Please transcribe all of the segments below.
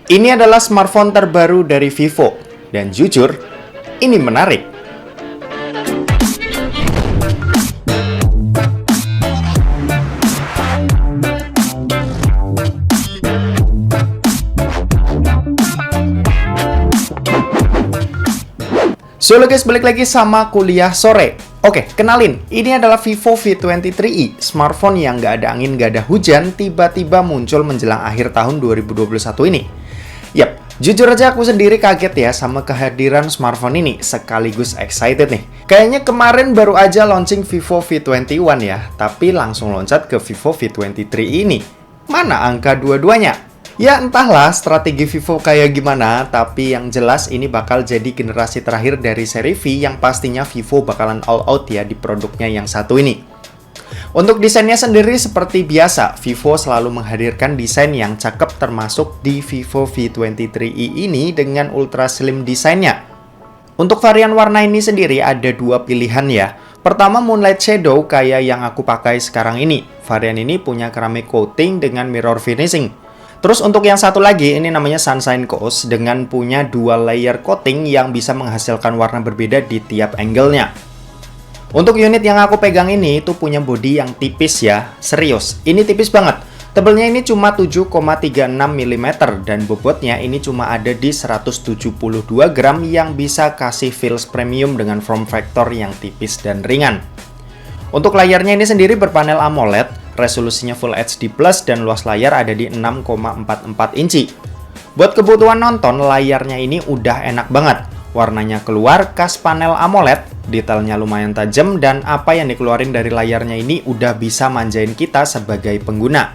Ini adalah smartphone terbaru dari Vivo, dan jujur, ini menarik. So guys, balik lagi sama kuliah sore. Oke, kenalin, ini adalah Vivo V23e, smartphone yang nggak ada angin, nggak ada hujan, tiba-tiba muncul menjelang akhir tahun 2021 ini. Yap, jujur aja aku sendiri kaget ya sama kehadiran smartphone ini, sekaligus excited nih. Kayaknya kemarin baru aja launching Vivo V21 ya, tapi langsung loncat ke Vivo V23e ini. Mana angka dua-duanya? Ya entahlah strategi Vivo kayak gimana, tapi yang jelas ini bakal jadi generasi terakhir dari seri V yang pastinya Vivo bakalan all out ya di produknya yang satu ini. Untuk desainnya sendiri seperti biasa, Vivo selalu menghadirkan desain yang cakep termasuk di Vivo V23e ini dengan ultra slim desainnya. Untuk varian warna ini sendiri ada dua pilihan ya. Pertama Moonlight Shadow kayak yang aku pakai sekarang ini. Varian ini punya keramik coating dengan mirror finishing. Terus untuk yang satu lagi, ini namanya Sunshine Coast dengan punya dual layer coating yang bisa menghasilkan warna berbeda di tiap angle-nya. Untuk unit yang aku pegang ini itu punya bodi yang tipis ya, serius, ini tipis banget. Tebelnya ini cuma 7,36 mm dan bobotnya ini cuma ada di 172 gram yang bisa kasih feels premium dengan form factor yang tipis dan ringan. Untuk layarnya ini sendiri berpanel AMOLED, resolusinya Full HD+, dan luas layar ada di 6,44 inci. Buat kebutuhan nonton, layarnya ini udah enak banget. Warnanya keluar, khas panel AMOLED, detailnya lumayan tajam, dan apa yang dikeluarin dari layarnya ini udah bisa manjain kita sebagai pengguna.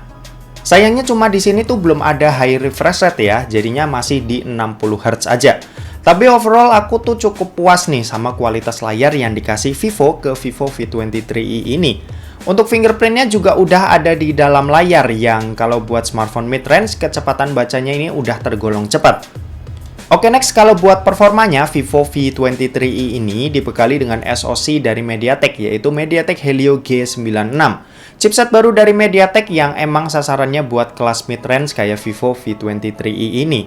Sayangnya cuma di sini tuh belum ada high refresh rate ya, jadinya masih di 60 Hz aja. Tapi overall aku tuh cukup puas nih sama kualitas layar yang dikasih Vivo ke Vivo V23e ini. Untuk fingerprintnya juga udah ada di dalam layar yang kalau buat smartphone mid-range kecepatan bacanya ini udah tergolong cepat. Oke next, kalau buat performanya Vivo V23e ini dibekali dengan SoC dari MediaTek yaitu MediaTek Helio G96. Chipset baru dari MediaTek yang emang sasarannya buat kelas mid-range kayak Vivo V23e ini.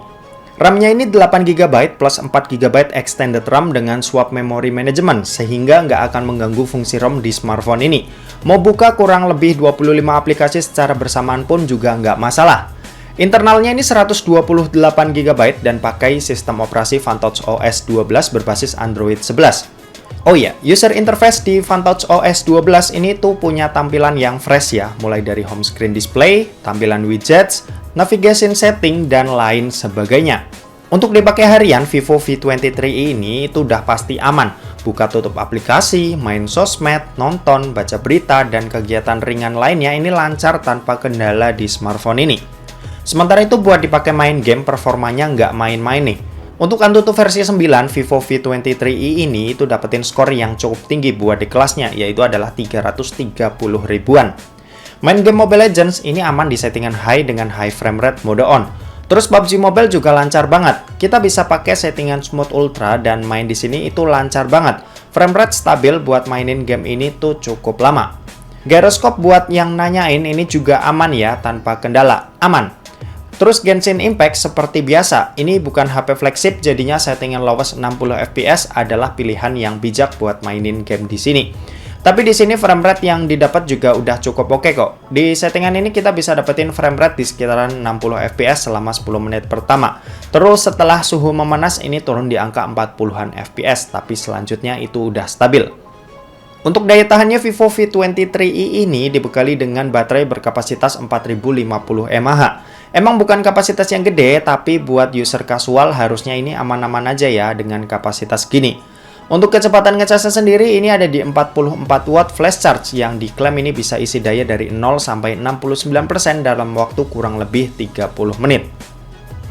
RAM-nya ini 8GB plus 4GB extended RAM dengan swap memory management sehingga nggak akan mengganggu fungsi ROM di smartphone ini. Mau buka kurang lebih 25 aplikasi secara bersamaan pun juga nggak masalah. Internalnya ini 128GB dan pakai sistem operasi Fantouch OS 12 berbasis Android 11. Oh iya, user interface di Fantouch OS 12 ini tuh punya tampilan yang fresh ya, mulai dari home screen display, tampilan widgets, navigation setting, dan lain sebagainya. Untuk dipakai harian, Vivo V23e ini itu udah pasti aman. Buka tutup aplikasi, main sosmed, nonton, baca berita, dan kegiatan ringan lainnya ini lancar tanpa kendala di smartphone ini. Sementara itu buat dipakai main game, performanya nggak main-main nih. Untuk Antutu versi 9, Vivo V23e ini itu dapetin skor yang cukup tinggi buat di kelasnya, yaitu adalah 330 ribuan. Main game Mobile Legends ini aman di settingan high dengan high frame rate mode on. Terus PUBG Mobile juga lancar banget. Kita bisa pakai settingan Smooth Ultra dan main di sini itu lancar banget. Frame rate stabil buat mainin game ini tuh cukup lama. Gyroscope buat yang nanyain ini juga aman ya, tanpa kendala. Aman. Terus Genshin Impact seperti biasa, ini bukan HP flagship jadinya settingan lowest 60 fps adalah pilihan yang bijak buat mainin game di sini. Tapi di sini frame rate yang didapat juga udah cukup oke kok. Di settingan ini kita bisa dapetin frame rate di sekitaran 60 fps selama 10 menit pertama. Terus setelah suhu memanas ini turun di angka 40-an fps, tapi selanjutnya itu udah stabil. Untuk daya tahannya Vivo V23e ini dibekali dengan baterai berkapasitas 4050 mAh. Emang bukan kapasitas yang gede, tapi buat user casual harusnya ini aman-aman aja ya dengan kapasitas gini. Untuk kecepatan ngecasnya sendiri ini ada di 44 watt flash charge yang diklaim ini bisa isi daya dari 0 sampai 69% dalam waktu kurang lebih 30 menit.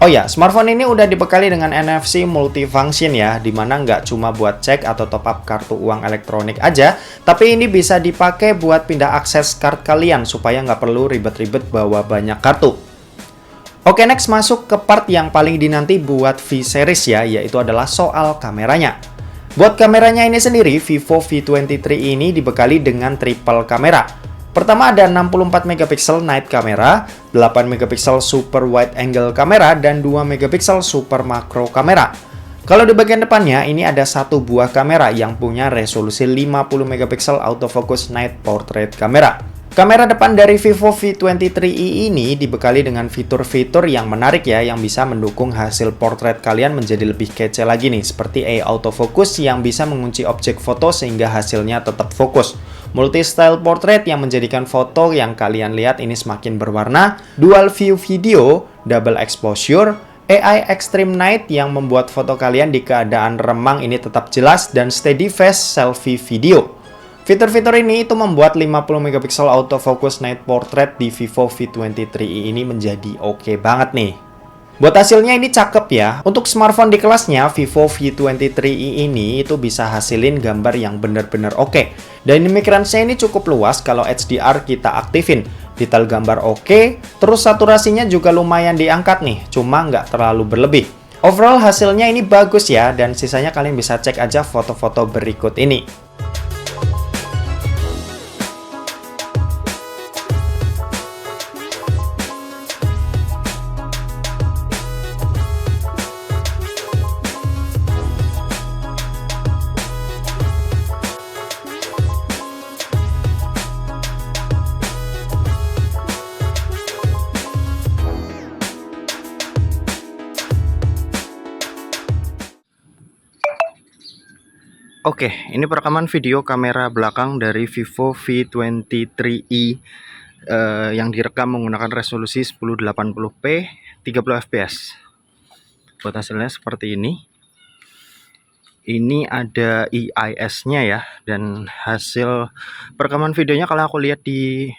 Oh ya, smartphone ini udah dibekali dengan NFC multifunction ya, dimana nggak cuma buat cek atau top up kartu uang elektronik aja, tapi ini bisa dipakai buat pindah akses card kalian supaya nggak perlu ribet-ribet bawa banyak kartu. Oke, next masuk ke part yang paling dinanti buat V-series ya, yaitu adalah soal kameranya. Buat kameranya ini sendiri, Vivo V23 ini dibekali dengan triple kamera. Pertama ada 64 megapiksel night kamera, 8 megapiksel super wide angle kamera, dan 2 megapiksel super macro kamera. Kalau di bagian depannya, ini ada satu buah kamera yang punya resolusi 50 megapiksel autofocus night portrait kamera. Kamera depan dari Vivo V23i ini dibekali dengan fitur-fitur yang menarik ya, yang bisa mendukung hasil portrait kalian menjadi lebih kece lagi nih, seperti autofocus yang bisa mengunci objek foto sehingga hasilnya tetap fokus. Multi-style portrait yang menjadikan foto yang kalian lihat ini semakin berwarna, dual view video, double exposure, AI Extreme Night yang membuat foto kalian di keadaan remang ini tetap jelas, dan steady face selfie video. Fitur-fitur ini itu membuat 50 megapiksel autofocus night portrait di Vivo V23i ini menjadi oke banget nih. Buat hasilnya ini cakep ya. Untuk smartphone di kelasnya, Vivo V23i ini itu bisa hasilin gambar yang bener-bener oke. Dynamic range-nya ini cukup luas kalau HDR kita aktifin. Detail gambar oke, terus saturasinya juga lumayan diangkat nih, cuma nggak terlalu berlebih. Overall hasilnya ini bagus ya, dan sisanya kalian bisa cek aja foto-foto berikut ini. Oke, ini perekaman video kamera belakang dari Vivo V23i yang direkam menggunakan resolusi 1080p 30 fps. Buat hasilnya seperti ini. Ini ada EIS-nya ya, dan hasil perekaman videonya kalau aku lihat di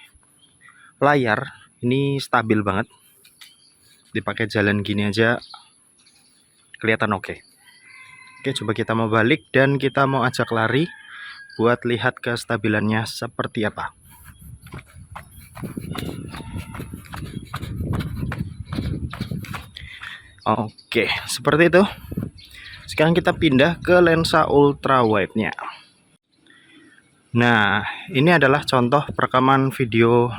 layar ini stabil banget. Dipakai jalan gini aja kelihatan oke. Oke, coba kita mau balik dan kita mau ajak lari buat lihat kestabilannya seperti apa. Oke, seperti itu. Sekarang kita pindah ke lensa ultra wide-nya. Nah, ini adalah contoh perekaman video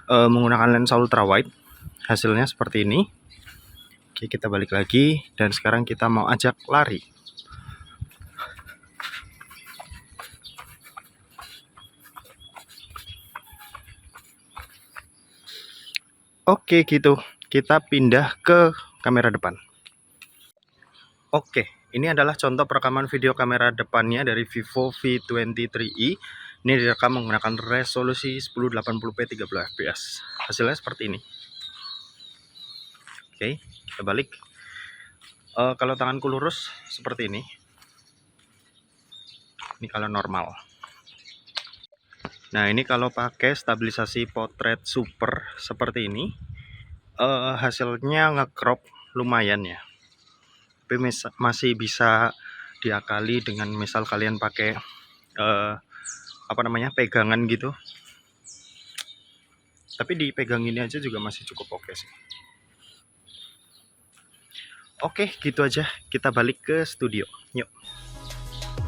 menggunakan lensa ultra wide. Hasilnya seperti ini. Oke, kita balik lagi dan sekarang kita mau ajak lari. Oke, gitu. Kita pindah ke kamera depan. Oke, ini adalah contoh perekaman video kamera depannya dari Vivo V23i. Ini direkam menggunakan resolusi 1080p 30 fps. Hasilnya seperti ini. Oke, kita balik. Kalau tanganku lurus seperti ini. Ini kalau normal. Nah, ini kalau pakai stabilisasi portrait super seperti ini, hasilnya nge-crop lumayan ya. Tapi masih bisa diakali dengan misal kalian pakai pegangan gitu. Tapi dipegang ini aja juga masih cukup oke sih. Oke, gitu aja. Kita balik ke studio. Yuk.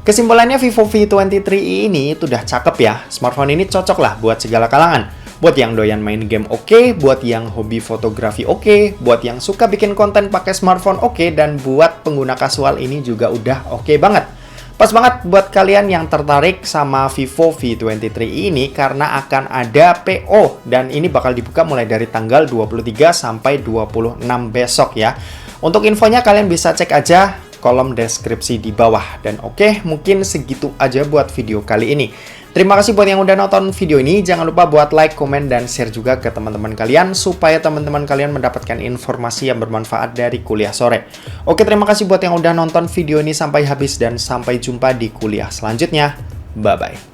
Kesimpulannya, Vivo V23i ini itu udah cakep ya. Smartphone ini cocok lah buat segala kalangan. Buat yang doyan main game oke, buat yang hobi fotografi oke, buat yang suka bikin konten pakai smartphone oke, dan buat pengguna kasual ini juga udah oke banget. Pas banget buat kalian yang tertarik sama Vivo V23i ini karena akan ada PO, dan ini bakal dibuka mulai dari tanggal 23 sampai 26 besok ya. Untuk infonya kalian bisa cek aja kolom deskripsi di bawah. Dan oke, mungkin segitu aja buat video kali ini. Terima kasih buat yang udah nonton video ini. Jangan lupa buat like, komen, dan share juga ke teman-teman kalian supaya teman-teman kalian mendapatkan informasi yang bermanfaat dari kuliah sore. Oke, terima kasih buat yang udah nonton video ini sampai habis dan sampai jumpa di kuliah selanjutnya. Bye-bye.